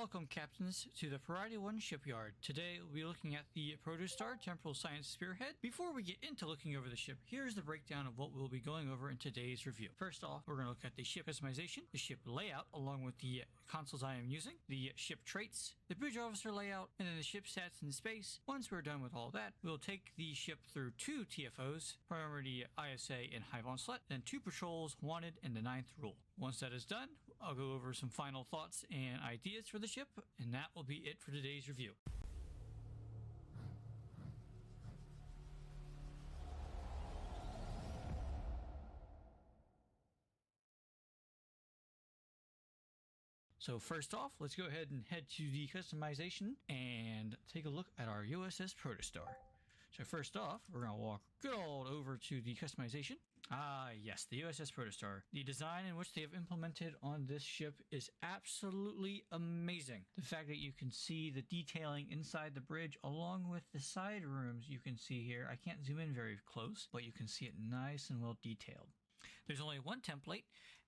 Welcome, Captains, to the Priority 1 Shipyard. Today, we'll be looking at the Protostar Temporal Science Spearhead. Before we get into looking over the ship, here's the breakdown of what we'll be going over in today's review. First off, we're going to look at the ship customization, the ship layout, along with the consoles I am using, the ship traits, the bridge officer layout, and then the ship stats in space. Once we're done with all that, we'll take the ship through 2 TFOs, priority ISA and Hive onslaught, then 2 patrols, wanted, and the 9th rule. Once that is done, I'll go over some final thoughts and ideas for the ship, and that will be it for today's review. So first off, let's go ahead and head to the customization and take a look at our USS Protostar. So first off, we're going to walk good old over to the customization. Yes, the USS Protostar. The design in which they have implemented on this ship is absolutely amazing. The fact that you can see the detailing inside the bridge along with the side rooms you can see here. I can't zoom in very close, but you can see it nice and well detailed. There's only one template.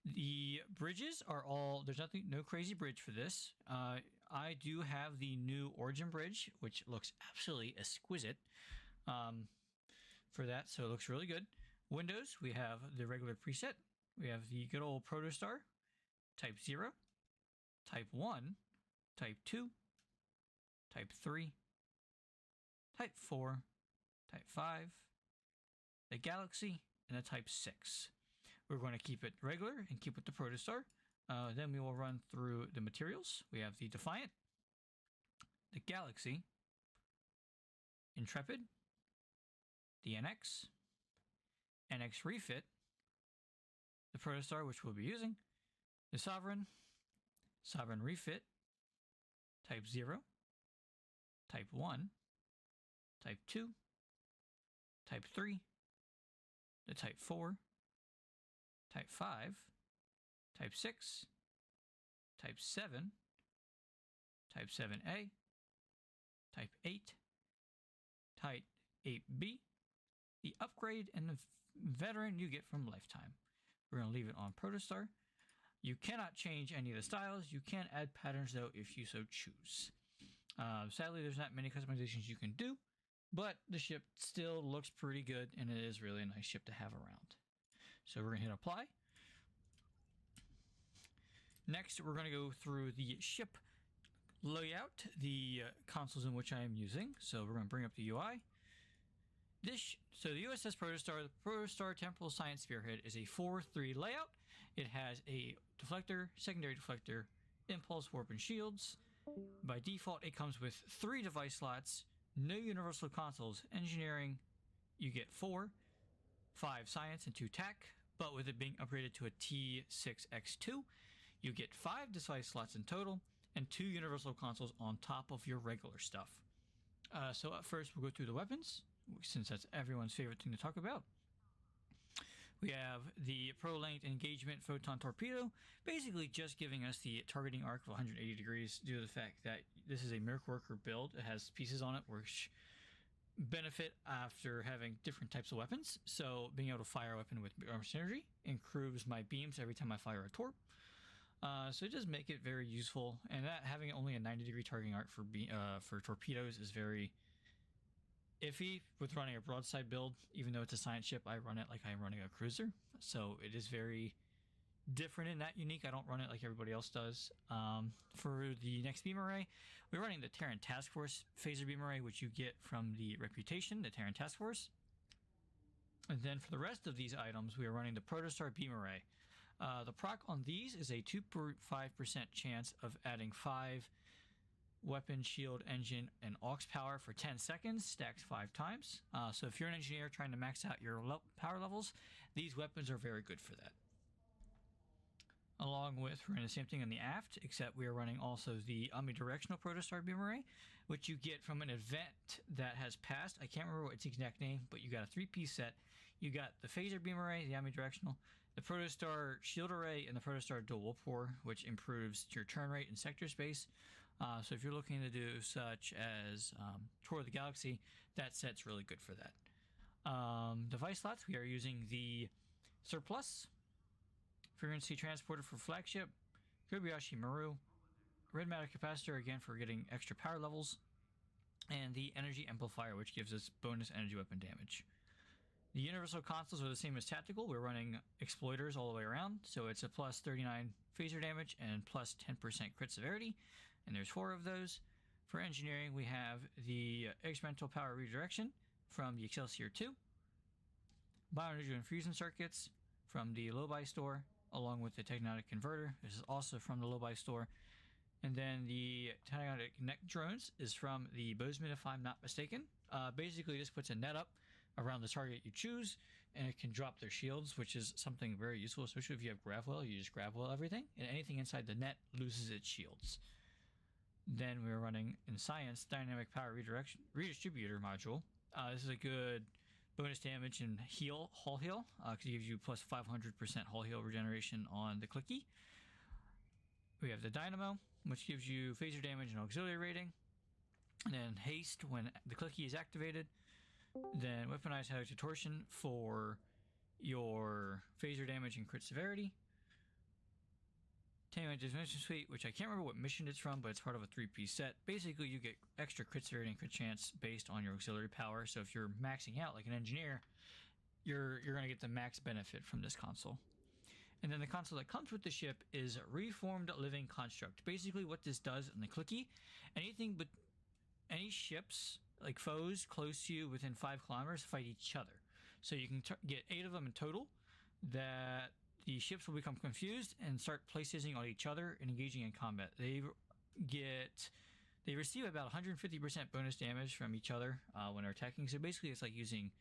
The bridges are all, there's no crazy bridge for this. I do have the new Origin bridge, which looks absolutely exquisite for that, so it looks really good. Windows, we have the regular preset. We have the good old Protostar, Type 0, Type 1, Type 2, Type 3, Type 4, Type 5, the Galaxy, and the Type 6. We're going to keep it regular and keep with the Protostar. Then we will run through the materials. We have the Defiant, the Galaxy, Intrepid, the NX, NX Refit, the Protostar, which we'll be using, the Sovereign, Sovereign Refit, Type 0, Type 1, Type 2, Type 3, the Type 4, Type 5, Type 6, Type 7, Type 7A, Type 8, Type 8B, the upgrade, and the veteran you get from Lifetime. We're going to leave it on Protostar. You cannot change any of the styles. You can add patterns, though, if you so choose. Sadly, there's not many customizations you can do, but the ship still looks pretty good, and it is really a nice ship to have around. So we're going to hit apply. Next, we're going to go through the ship layout, the consoles in which I am using. So we're going to bring up the UI. So the USS Protostar, the Protostar Temporal Science Spearhead, is a 4-3 layout. It has a deflector, secondary deflector, impulse, warp, and shields. By default, it comes with 3 device slots, no universal consoles. Engineering, you get 4, 5 science, and 2 tech. But with it being upgraded to a T6X2, you get 5 device slots in total and 2 universal consoles on top of your regular stuff. So at first, we'll go through the weapons, since that's everyone's favorite thing to talk about. We have the Pro-Length Engagement Photon Torpedo, basically just giving us the targeting arc of 180 degrees due to the fact that this is a Merc Worker build. It has pieces on it which benefit after having different types of weapons. So being able to fire a weapon with armor synergy improves my beams every time I fire a torp. So it does make it very useful, and that having only a 90-degree targeting arc for torpedoes is very iffy with running a broadside build. Even though it's a science ship, I run it like I'm running a cruiser, so it is very different in that unique. I don't run it like everybody else does. For the next beam array, we're running the Terran Task Force phaser beam array, which you get from the reputation, the Terran Task Force. And then for the rest of these items, we are running the Protostar beam array. The proc on these is a 2.5% chance of adding 5 weapon, shield, engine, and aux power for 10 seconds, stacked 5 times. So if you're an engineer trying to max out your power levels, these weapons are very good for that. Along with, we're running the same thing on the aft, except we are running also the omnidirectional Protostar beam array, which you get from an event that has passed. I can't remember what its exact name, but you got a 3-piece set. You got the phaser beam array, the omnidirectional, the Protostar shield array, and the Protostar dual warp core, which improves your turn rate and sector space. So if you're looking to do such as Tour of the Galaxy, that set's really good for that. Device slots, we are using the Surplus, Frequency Transporter for Flagship, Kobayashi Maru, red matter capacitor, again for getting extra power levels, and the energy amplifier, which gives us bonus energy weapon damage. The universal consoles are the same as tactical. We're running exploiters all the way around, so it's a plus 39 phaser damage and plus 10% crit severity, and there's 4 of those. For engineering, we have the experimental power redirection from the Excelsior 2, bioenergy infusion circuits from the Lobi store, along with the Technotic converter. This is also from the Lobi store. And then the Technotic neck drones is from the Bozeman, if I'm not mistaken. Basically, this puts a net up around the target you choose, and it can drop their shields, which is something very useful, especially if you have Gravwell. You just Gravwell everything, and anything inside the net loses its shields. Then we're running in science dynamic power redistributor module. This is a good bonus damage and hull heal, because it gives you plus 500% hull heal regeneration on the clicky. We have the dynamo, which gives you phaser damage and auxiliary rating, and then haste when the clicky is activated. Then weaponized helic torsion for your phaser damage and crit severity. Tank Dimension Suite, which I can't remember what mission it's from, but it's part of a 3-piece set. Basically, you get extra crit severity and crit chance based on your auxiliary power. So if you're maxing out like an engineer, you're going to get the max benefit from this console. And then the console that comes with the ship is Reformed Living Construct. Basically, what this does in the clicky, any ships like foes close to you within 5 kilometers fight each other. So you can get 8 of them in total. That the ships will become confused and start placing on each other and engaging in combat. They receive about 150% bonus damage from each other when they're attacking. So basically, it's like using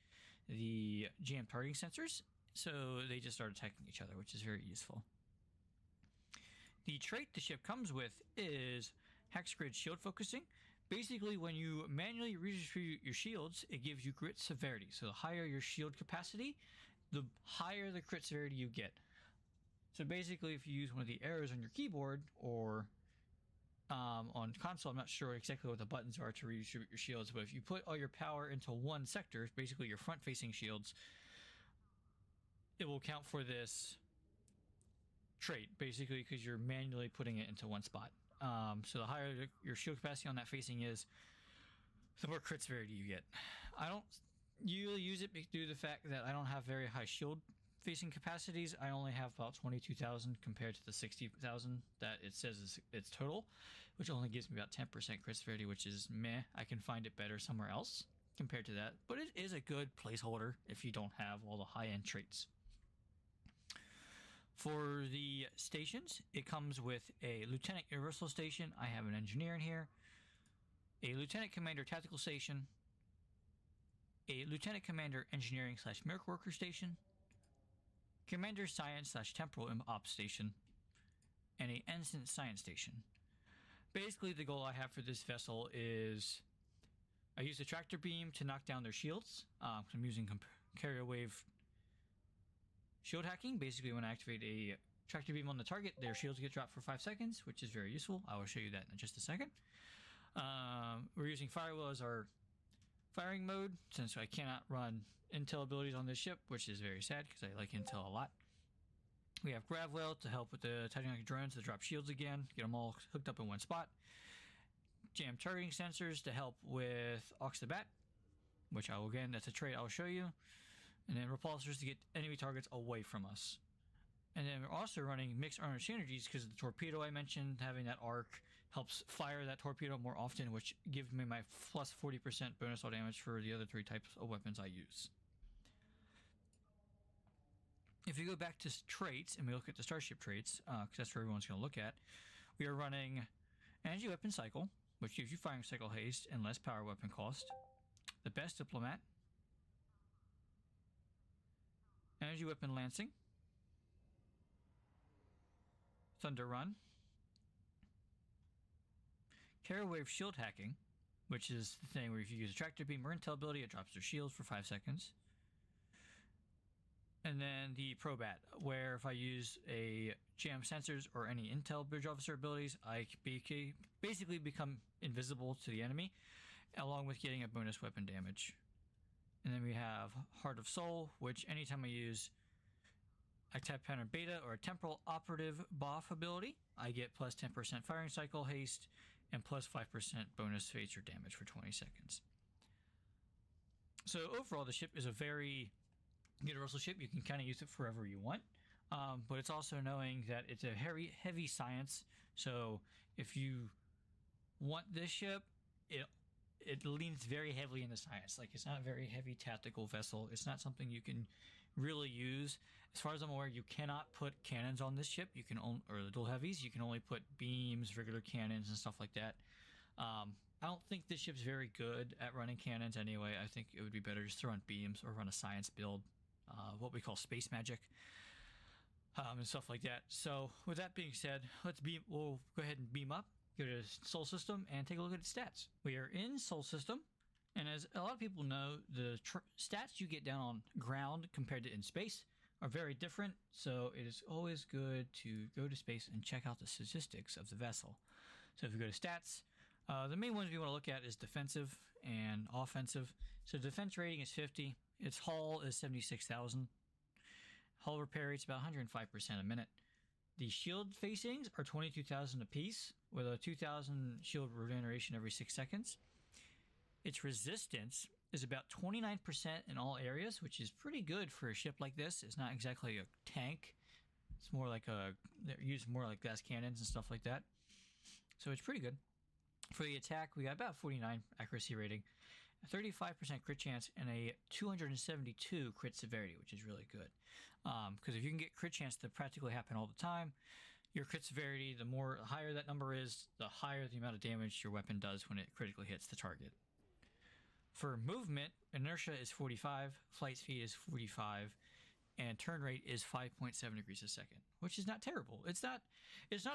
the jam targeting sensors. So they just start attacking each other, which is very useful. The trait the ship comes with is Hex Grid Shield Focusing. Basically, when you manually redistribute your shields, it gives you crit severity. So the higher your shield capacity, the higher the crit severity you get. So basically, if you use one of the arrows on your keyboard or on console, I'm not sure exactly what the buttons are to redistribute your shields, but if you put all your power into one sector, basically your front-facing shields, it will count for this trait, basically because you're manually putting it into one spot. So the higher your shield capacity on that facing is, the more crit severity you get. I don't usually use it due to the fact that I don't have very high shield facing capacities. I only have about 22,000 compared to the 60,000 that it says it's total, which only gives me about 10% crit severity, which is meh. I can find it better somewhere else compared to that, but it is a good placeholder if you don't have all the high-end traits. For the stations, it comes with a Lieutenant Universal Station. I have an engineer in here. A Lieutenant Commander Tactical Station. A Lieutenant Commander Engineering / Miracle Worker Station. Commander Science / Temporal Ops Station. And a Ensign Science Station. Basically, the goal I have for this vessel is I use the tractor beam to knock down their shields. I'm using carrier wave shield hacking. Basically, when I activate a tractor beam on the target, their shields get dropped for 5 seconds, which is very useful. I will show you that in just a second. We're using Firewall as our firing mode, since I cannot run intel abilities on this ship, which is very sad because I like intel a lot. We have Gravwell to help with the Titanic drones to drop shields again, get them all hooked up in one spot. Jam targeting sensors to help with Ox the Bat, which I will, again, that's a trait I'll show you. And then repulsors to get enemy targets away from us. And then we're also running mixed armor synergies because of the torpedo I mentioned. Having that arc helps fire that torpedo more often, which gives me my plus 40% bonus all damage for the other 3 types of weapons I use. If you go back to traits and we look at the Starship traits, because that's where everyone's going to look at, we are running Energy Weapon Cycle, which gives you firing cycle haste and less power weapon cost. The Best Diplomat. Energy Weapon Lancing. Thunder Run. Carrier Wave Shield Hacking, which is the thing where if you use a tractor beam or intel ability, it drops their shields for 5 seconds. And then the Probat, where if I use a jam sensors or any intel bridge officer abilities, I basically become invisible to the enemy, along with getting a bonus weapon damage. And then we have Heart of Soul, which anytime I use a Tap Pattern Beta or a Temporal Operative Buff ability, I get plus 10% firing cycle haste and plus 5% bonus phaser damage for 20 seconds. So overall, the ship is a very universal ship. You can kind of use it forever you want, but it's also knowing that it's a heavy science. So if you want this ship, it leans very heavily into science. Like, it's not a very heavy tactical vessel. It's not something you can really use. As far as I'm aware, you cannot put cannons on this ship. You can or the dual heavies. You can only put beams, regular cannons, and stuff like that. I don't think this ship's very good at running cannons anyway. I think it would be better just to run beams or run a science build, what we call space magic, and stuff like that. So with that being said, we'll go ahead and beam up, go to Sol System, and take a look at its stats. We are in Sol System, and as a lot of people know, the stats you get down on ground compared to in space are very different. So it is always good to go to space and check out the statistics of the vessel. So if you go to stats, the main ones we want to look at is defensive and offensive. So defense rating is 50. Its hull is 76,000. Hull repair rate's about 105% a minute. The shield facings are 22,000 apiece, with a 2,000 shield regeneration every 6 seconds. Its resistance is about 29% in all areas, which is pretty good for a ship like this. It's not exactly a tank. It's more like they're used more like gas cannons and stuff like that. So it's pretty good. For the attack, we got about 49 accuracy rating, a 35% crit chance, and a 272 crit severity, which is really good. Because if you can get crit chance to practically happen all the time, your crit severity, the higher that number is, the higher the amount of damage your weapon does when it critically hits the target. For movement, inertia is 45, flight speed is 45, and turn rate is 5.7 degrees a second, which is not terrible. It's not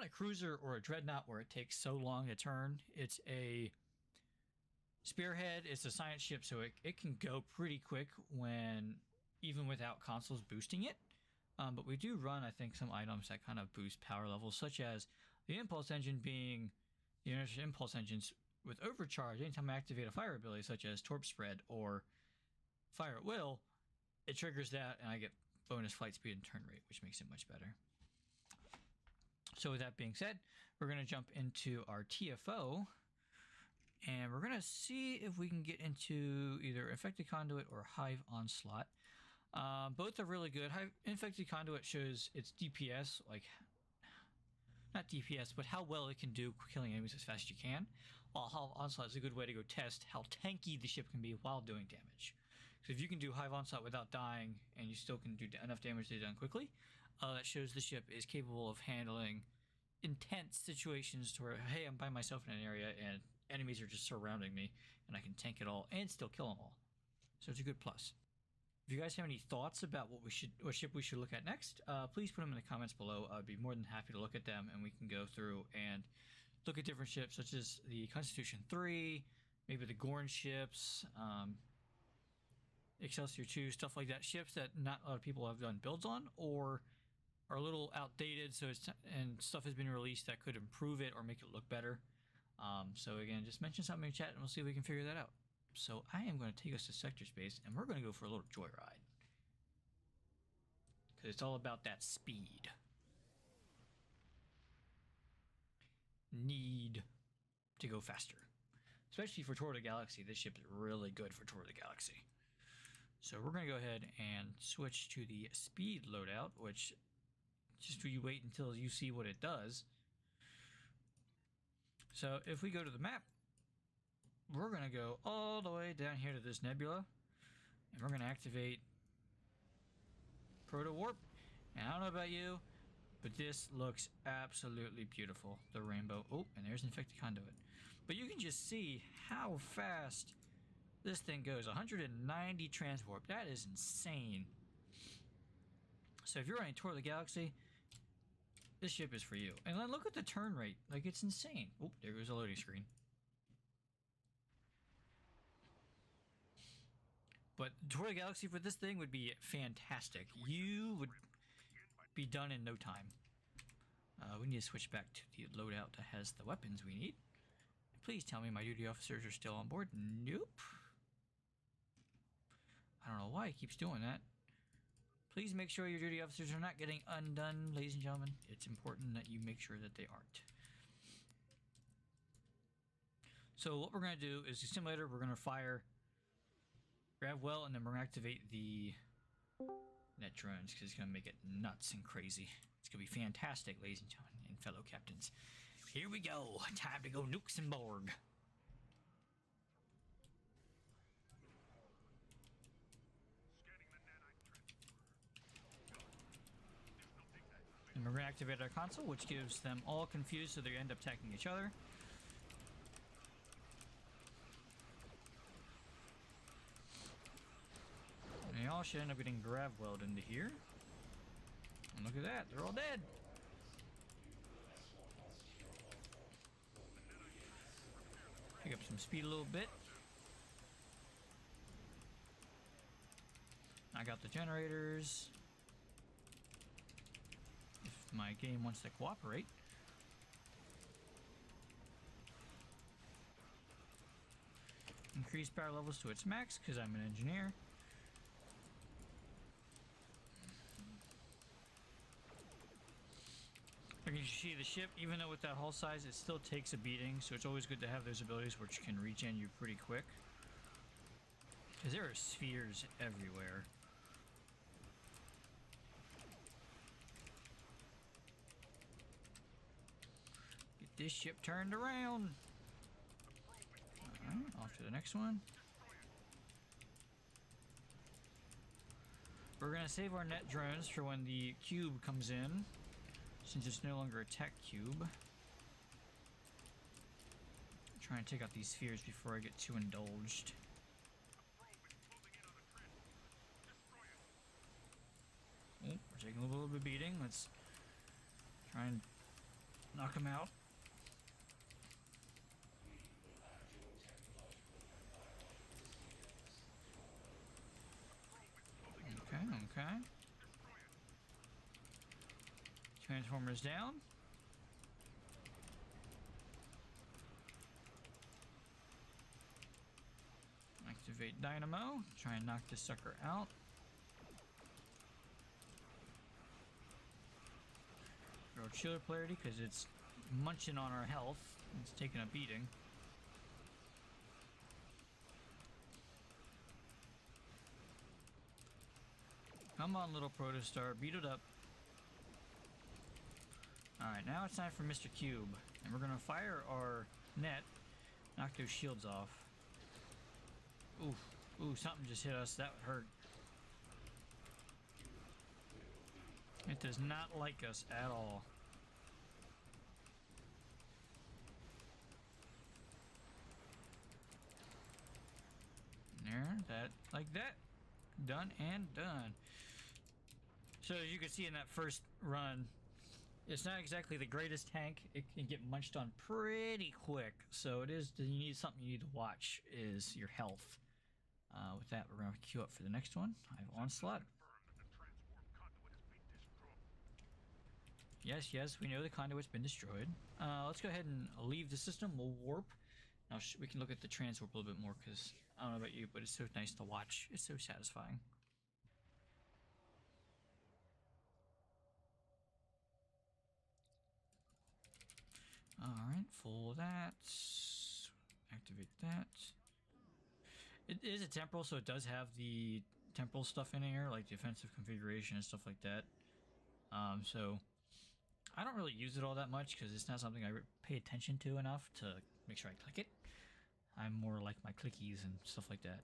a cruiser or a dreadnought where it takes so long to turn. It's a Spearhead. It's a science ship, so it can go pretty quick even without consoles boosting it. But we do run, I think, some items that kind of boost power levels, such as the impulse engine being the inertia impulse engines with overcharge. Anytime I activate a fire ability, such as torp spread or fire at will, it triggers that, and I get bonus flight speed and turn rate, which makes it much better. So with that being said, we're going to jump into our TFO, and we're going to see if we can get into either Infected Conduit or Hive Onslaught. Both are really good. Infected Conduit shows its DPS, like, not DPS, but how well it can do killing enemies as fast as you can, while Hive Onslaught is a good way to go test how tanky the ship can be while doing damage. So if you can do Hive Onslaught without dying, and you still can do enough damage to be done quickly, that shows the ship is capable of handling intense situations to where, hey, I'm by myself in an area, and enemies are just surrounding me, and I can tank it all and still kill them all. So it's a good plus. If you guys have any thoughts about what ship we should look at next, please put them in the comments below. I'd be more than happy to look at them, and we can go through and look at different ships, such as the Constitution 3, maybe the Gorn ships, Excelsior 2, stuff like that. Ships that not a lot of people have done builds on, or are a little outdated, and stuff has been released that could improve it or make it look better. So again, just mention something in chat, and we'll see if we can figure that out. So I am going to take us to sector space, and we're going to go for a little joyride, because it's all about that speed. Need to go faster, especially for Tour of the Galaxy. This ship is really good for Tour of the Galaxy. So we're going to go ahead and switch to the speed loadout, which just you wait until you see what it does. So if we go to the map, we're going to go all the way down here to this nebula, and we're going to activate Proto Warp. And I don't know about you, but this looks absolutely beautiful. The rainbow. Oh, and there's Infected Conduit. But you can just see how fast this thing goes. 190 transwarp. That is insane. So if you're running Tour of the Galaxy, this ship is for you. And then look at the turn rate. Like, it's insane. Oh, there goes a loading screen. But Tour of the Galaxy for this thing would be fantastic. You would be done in no time. We need to switch back to the loadout that has the weapons we need. Please tell me my duty officers are still on board. Nope. I don't know why it keeps doing that. Please make sure your duty officers are not getting undone, ladies and gentlemen. It's important that you make sure that they aren't. So what we're going to do is the simulator, we're going to fire grab well, and then we're going to activate the net drones because it's going to make it nuts and crazy. It's going to be fantastic, ladies and gentlemen and fellow captains. Here we go. Time to go Luxembourg. And we're going to activate our console, which gives them all confused so they end up attacking each other. And they all should end up getting grav-welled into here. And look at that, they're all dead. Pick up some speed a little bit. I got the generators. If my game wants to cooperate. Increase power levels to its max because I'm an engineer. You can see the ship, even though with that hull size, it still takes a beating, so it's always good to have those abilities which can regen you pretty quick. Because there are spheres everywhere. Get this ship turned around. Alright, off to the next one. We're going to save our net drones for when the cube comes in, since it's no longer a tech cube. Try and take out these spheres before I get too indulged. Oh, we're taking a little bit of a beating. Let's try and knock him out. Okay. Transformers down. Activate dynamo. Try and knock this sucker out. Throw chiller polarity because it's munching on our health. It's taking a beating. Come on, little Protostar, beat it up. Alright, now it's time for Mr. Cube. And we're gonna fire our net, knock those shields off. Ooh, something just hit us. That hurt. It does not like us at all. There, like that. Done and done. So as you can see in that first run, it's not exactly the greatest tank. It can get munched on pretty quick. So it is, something you need to watch is your health. With that, we're going to queue up for the next one. I have onslaught. Yes, we know the conduit's been destroyed. Let's go ahead and leave the system. We'll warp. Now we can look at the transwarp a little bit more because I don't know about you, but it's so nice to watch. It's so satisfying. Alright, full of that. Activate that. It is a temporal, so it does have the temporal stuff in here, like defensive configuration and stuff like that. So I don't really use it all that much because it's not something I pay attention to enough to make sure I click it. I'm more like my clickies and stuff like that.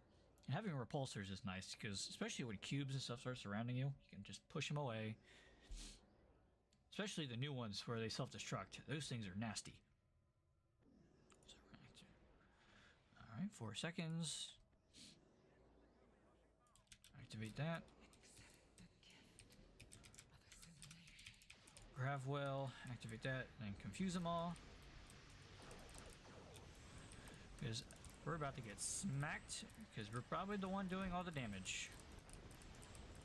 And having repulsors is nice because, especially when cubes and stuff start surrounding you, you can just push them away. Especially the new ones where they self-destruct. Those things are nasty. So alright, 4 seconds. Activate that. Gravwell, activate that, and then confuse them all. Because we're about to get smacked, because we're probably the one doing all the damage.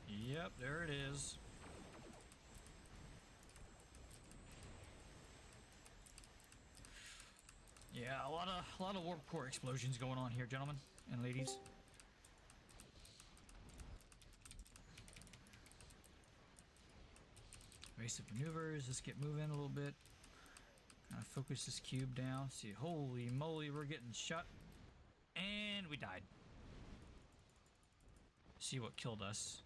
Yep, there it is. Yeah, a lot of warp core explosions going on here, gentlemen and ladies. Evasive maneuvers. Let's get moving a little bit. Kind of focus this cube down. See, holy moly, we're getting shot. And we died. See what killed us.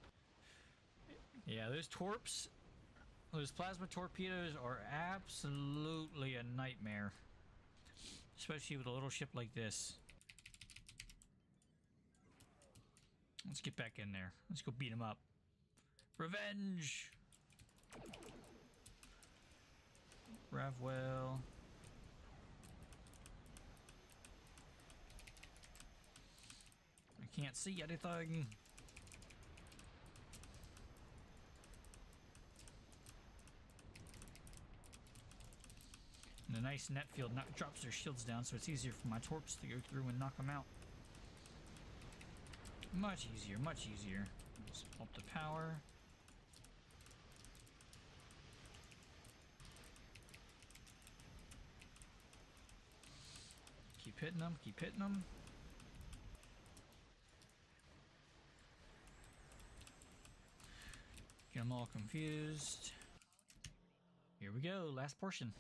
Yeah, those torps, those plasma torpedoes are absolutely a nightmare. Especially with a little ship like this. Let's get back in there. Let's go beat him up. Revenge! Ravwell. I can't see anything. And the nice net field drops their shields down, so it's easier for my torps to go through and knock them out. Much easier, much easier. Let's up the power. Keep hitting them, keep hitting them. Get them all confused. Here we go, last portion.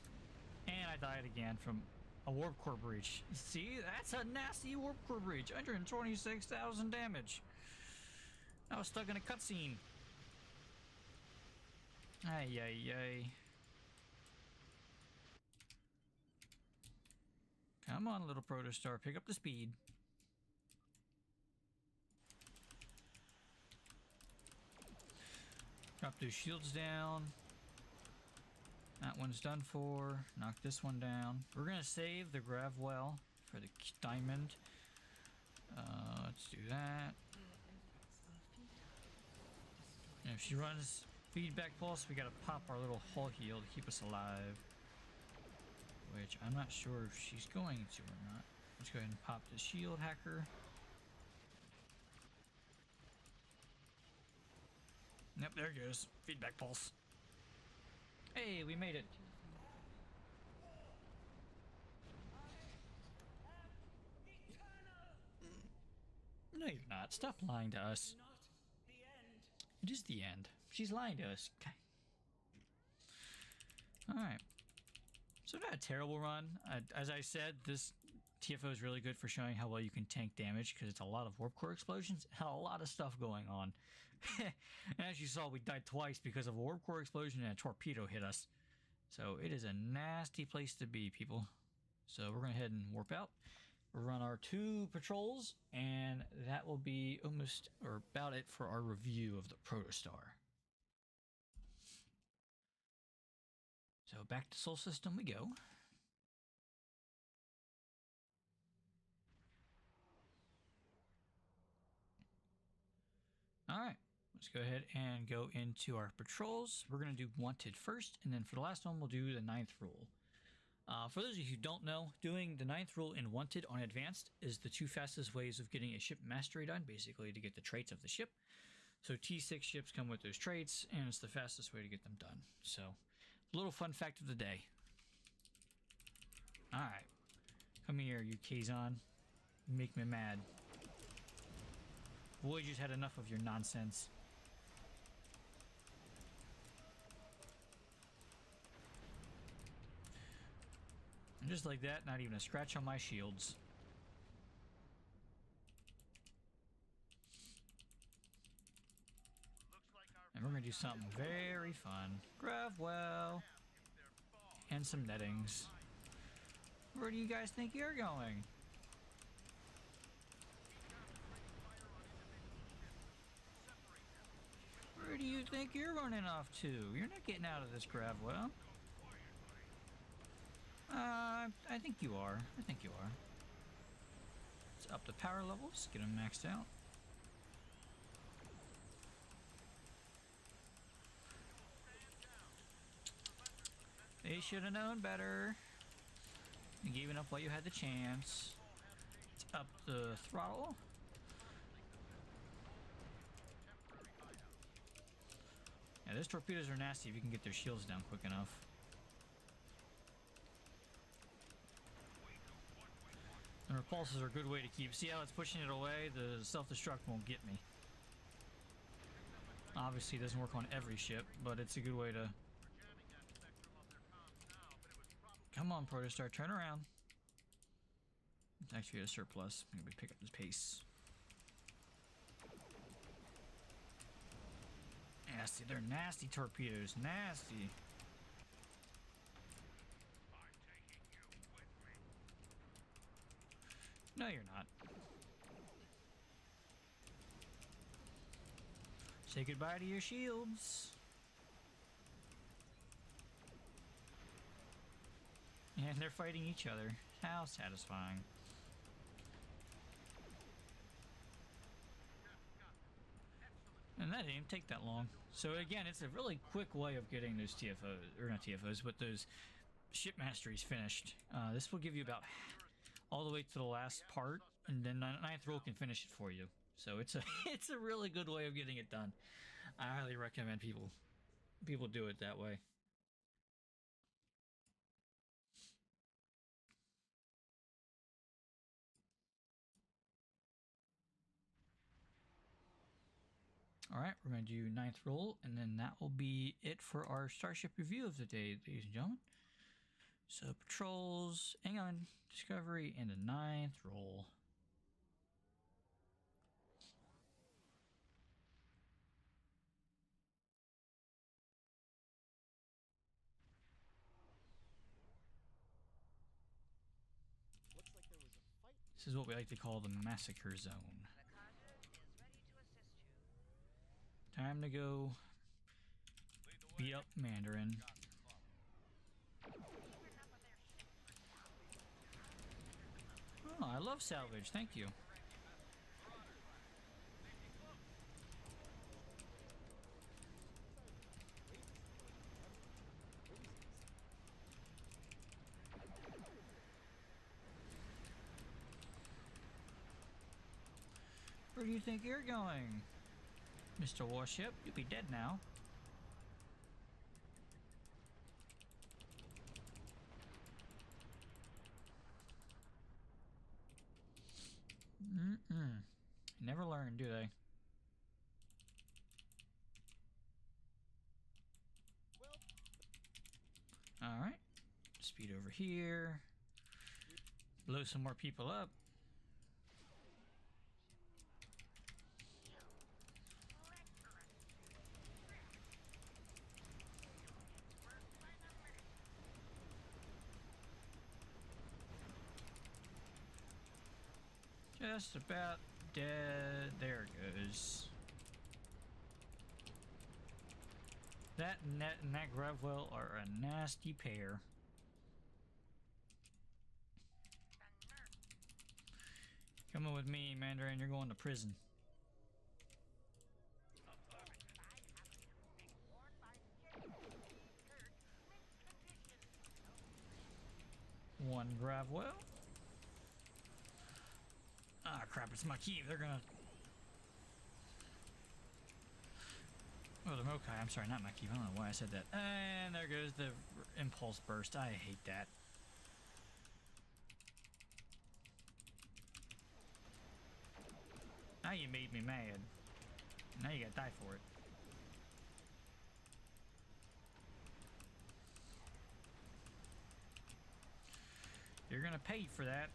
And I died again from a warp core breach. See, that's a nasty warp core breach. 126,000 damage. I was stuck in a cutscene. Ay, ay, ay. Come on, little Protostar, pick up the speed. Drop those shields down. That one's done for. Knock this one down. We're gonna save the grav well for the diamond. Let's do that. And if she runs feedback pulse, we gotta pop our little hull heal to keep us alive. Which I'm not sure if she's going to or not. Let's go ahead and pop the shield hacker. Yep, there it goes. Feedback pulse. Hey, we made it. No, you're not. Stop lying to us. It is the end. She's lying to us. Okay. Alright. So not a terrible run. As I said, this TFO is really good for showing how well you can tank damage because it's a lot of warp core explosions and a lot of stuff going on. And as you saw, we died twice because of a warp core explosion and a torpedo hit us. So it is a nasty place to be, people. So we're going to head and warp out. We'll run our 2 patrols, and that will be almost or about it for our review of the Protostar. So back to Sol System we go. Alright, let's go ahead and go into our patrols. We're going to do Wanted first, and then for the last one we'll do the 9th rule. For those of you who don't know, doing the 9th rule in Wanted on Advanced is the 2 fastest ways of getting a ship mastery done, basically to get the traits of the ship. So T6 ships come with those traits, and it's the fastest way to get them done. So, a little fun fact of the day. Alright, come here, you Kazon. You make me mad. Voyager's had enough of your nonsense. And just like that, not even a scratch on my shields. And we're going to do something very fun. Gravwell. And some nettings. Where do you guys think you're going? Where do you think you're running off to? You're not getting out of this Gravwell. I think you are. I think you are. Let's up the power levels, get them maxed out. They should have known better. You gave it up while you had the chance. Let's up the throttle. Yeah, those torpedoes are nasty if you can get their shields down quick enough. The repulsors are a good way to keep. See how it's pushing it away? The self-destruct won't get me. Obviously it doesn't work on every ship, but it's a good way to Come on, Protostar, turn around. It's actually a surplus. Maybe pick up this pace. Nasty, they're nasty torpedoes. Nasty. No, you're not. Say goodbye to your shields. And they're fighting each other. How satisfying. And that didn't even take that long. So again, it's a really quick way of getting those TFOs, or not TFOs, but those ship masteries finished. This will give you about all the way to the last part, and then ninth roll can finish it for you. So it's a it's a really good way of getting it done. I highly recommend people do it that way. All right, we're going to do ninth roll, and then that will be it for our Starship review of the day, ladies and gentlemen. So patrols, hang on, discovery, and a ninth roll. This is what we like to call the massacre zone. Time to go beat up Mandarin. Oh, I love salvage. Thank you. Where do you think you're going, Mr. Warship? You'll be dead now. Never learn, do they? Alright. Speed over here. Blow some more people up. Just about dead. There it goes. That net and that Gravwell are a nasty pair. Come on with me, Mandarin. You're going to prison. One Gravwell. Ah, crap, it's my key. They're gonna... Oh, the Mokai. I'm sorry, not my key. I don't know why I said that. And there goes the impulse burst. I hate that. Now you made me mad. Now you gotta die for it. You're gonna pay for that.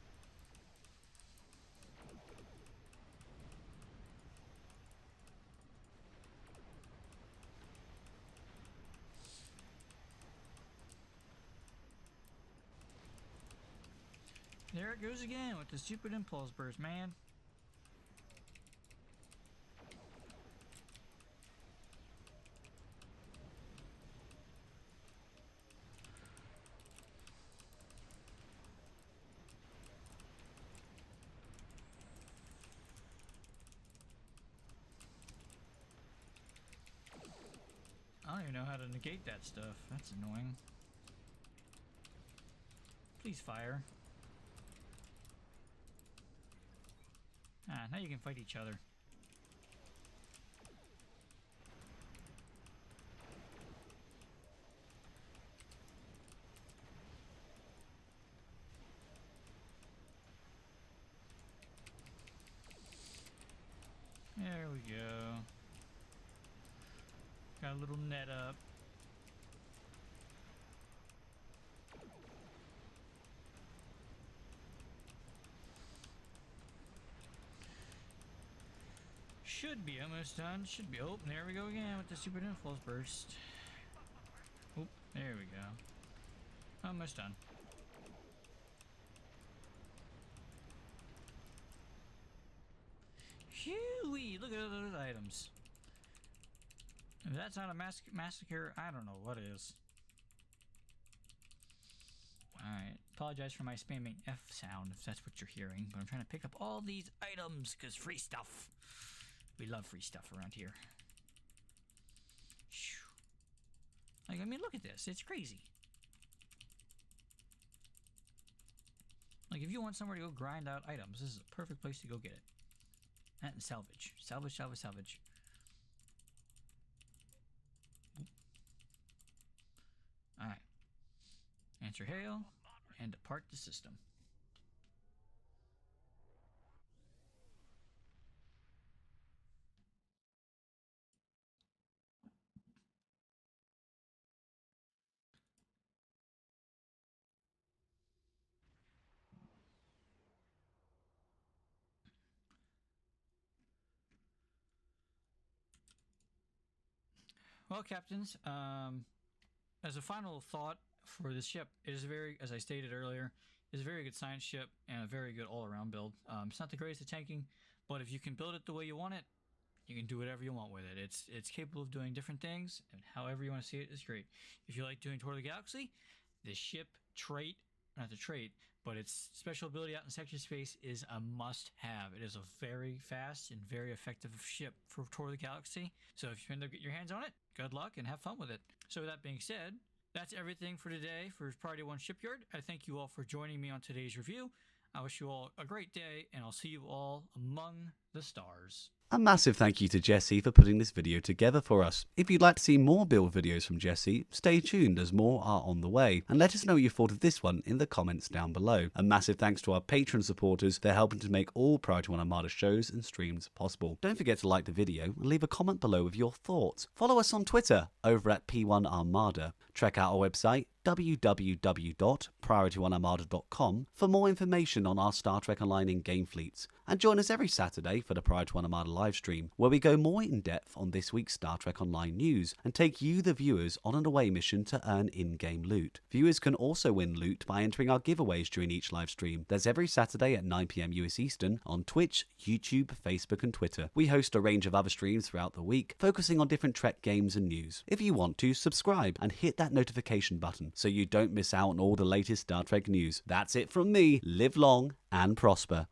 There it goes again with the stupid impulse burst, man. I don't even know how to negate that stuff. That's annoying. Please fire. Ah, now you can fight each other. There we go. Got a little net up. should be almost done. Should be. Oh, there we go again with the super influence burst. Oh, there we go. Almost done. Phew-wee, look at those items. If that's not a massacre, I don't know what is. Alright, apologize for my spamming F sound if that's what you're hearing, but I'm trying to pick up all these items because free stuff. We love free stuff around here. Like, I mean, look at this. It's crazy. Like, if you want somewhere to go grind out items, this is a perfect place to go get it. That and salvage. Salvage, salvage, salvage. Alright. Answer hail and depart the system. Well, captains, as a final thought for this ship, it is very, as I stated earlier, is a very good science ship and a very good all-around build. It's not the greatest at tanking, but if you can build it the way you want it, you can do whatever you want with it. It's capable of doing different things, and however you want to see it is great. If you like doing Tour of the Galaxy, the ship trait, not the trait, but its special ability out in sector space is a must-have. It is a very fast and very effective ship for Tour of the Galaxy. So if you end up getting your hands on it, good luck and have fun with it. So with that being said, that's everything for today for Priority 1 Shipyard. I thank you all for joining me on today's review. I wish you all a great day, and I'll see you all among the stars. A massive thank you to Jesse for putting this video together for us. If you'd like to see more build videos from Jesse, stay tuned as more are on the way, and let us know what you thought of this one in the comments down below. A massive thanks to our Patreon supporters for helping to make all Priority 1 Armada shows and streams possible. Don't forget to like the video and leave a comment below with your thoughts. Follow us on Twitter over at P1 Armada. Check out our website www.priority1armada.com for more information on our Star Trek Online in-game fleets, and join us every Saturday for the Priority 1 Armada livestream, where we go more in depth on this week's Star Trek Online news and take you, the viewers, on an away mission to earn in-game loot. Viewers can also win loot by entering our giveaways during each livestream. There's every Saturday at 9 PM US Eastern on Twitch, YouTube, Facebook and Twitter. We host a range of other streams throughout the week, focusing on different Trek games and news. If you want to, subscribe and hit that notification button so you don't miss out on all the latest Star Trek news. That's it from me. Live long and prosper.